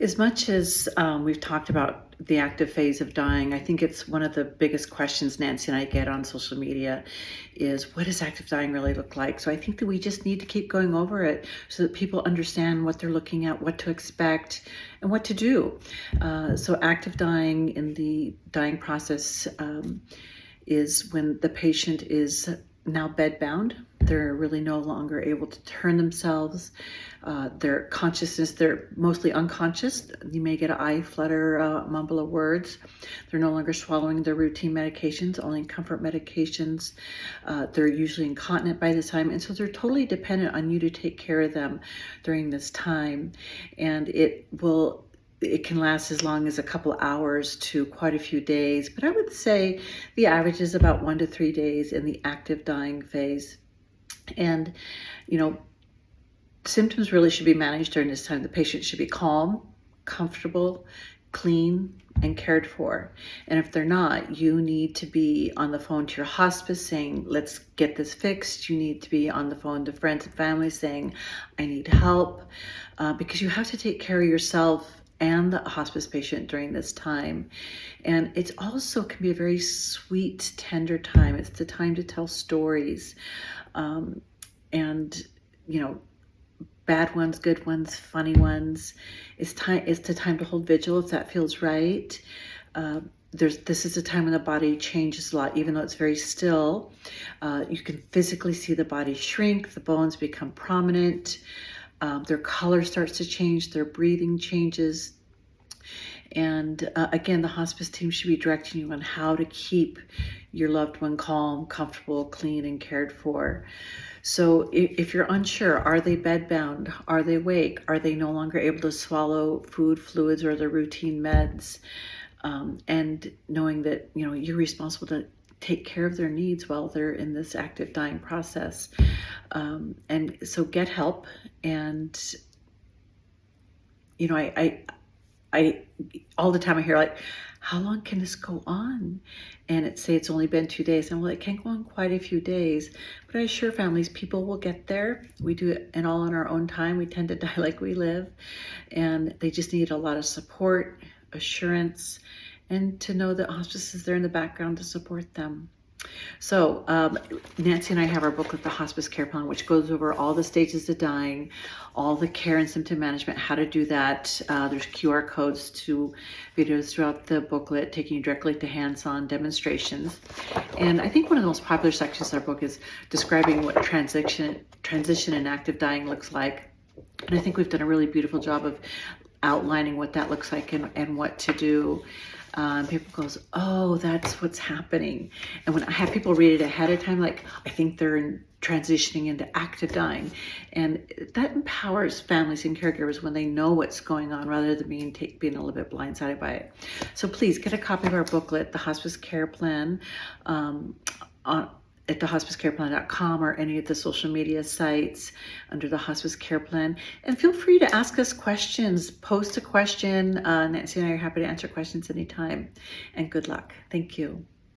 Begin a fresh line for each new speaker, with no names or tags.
As much as we've talked about the active phase of dying, I think it's one of the biggest questions Nancy and I get on social media is what does active dying really look like? So I think that we just need to keep going over it so that people understand what they're looking at, what to expect, and what to do. So active dying in the dying process is when the patient is now bedbound. They're really no longer able to turn themselves. Their consciousness, they're mostly unconscious. You may get an eye flutter, mumble of words. They're no longer swallowing their routine medications, only comfort medications. They're usually incontinent by this time. And so they're totally dependent on you to take care of them during this time. And it can last as long as a couple hours to quite a few days, but I would say the average is about 1 to 3 days in the active dying phase. And, symptoms really should be managed during this time. The patient should be calm, comfortable, clean, and cared for. And if they're not, you need to be on the phone to your hospice saying, let's get this fixed. You need to be on the phone to friends and family saying, I need help, because you have to take care of yourself and the hospice patient during this time. And it also can be a very sweet, tender time. It's the time to tell stories. And, bad ones, good ones, funny ones. It's the time to hold vigil if that feels right. This is a time when the body changes a lot, even though it's very still. You can physically see the body shrink, the bones become prominent, their color starts to change, their breathing changes. And again, the hospice team should be directing you on how to keep your loved one calm, comfortable, clean, and cared for. So if you're unsure, are they bedbound? Are they awake? Are they no longer able to swallow food, fluids, or their routine meds? And knowing that, you're responsible to take care of their needs while they're in this active dying process. And so get help. And, I all the time I hear like, how long can this go on? And it's only been 2 days. And well, it can go on quite a few days. But I assure families, people will get there. We do it all in our own time. We tend to die like we live. And they just need a lot of support, assurance, and to know that hospice is there in the background to support them. So Nancy and I have our booklet, The Hospice Care Plan, which goes over all the stages of dying, all the care and symptom management, how to do that. There's QR codes to videos throughout the booklet, taking you directly to hands-on demonstrations. And I think one of the most popular sections of our book is describing what transition in active dying looks like. And I think we've done a really beautiful job of outlining what that looks like and what to do. People goes, oh, that's what's happening. And when I have people read it ahead of time, like, I think they're transitioning into active dying. And that empowers families and caregivers when they know what's going on rather than being a little bit blindsided by it. So please get a copy of our booklet, The Hospice Care Plan, at thehospicecareplan.com or any of the social media sites under the Hospice Care Plan. And feel free to ask us questions, post a question. Nancy and I are happy to answer questions anytime. And good luck. Thank you.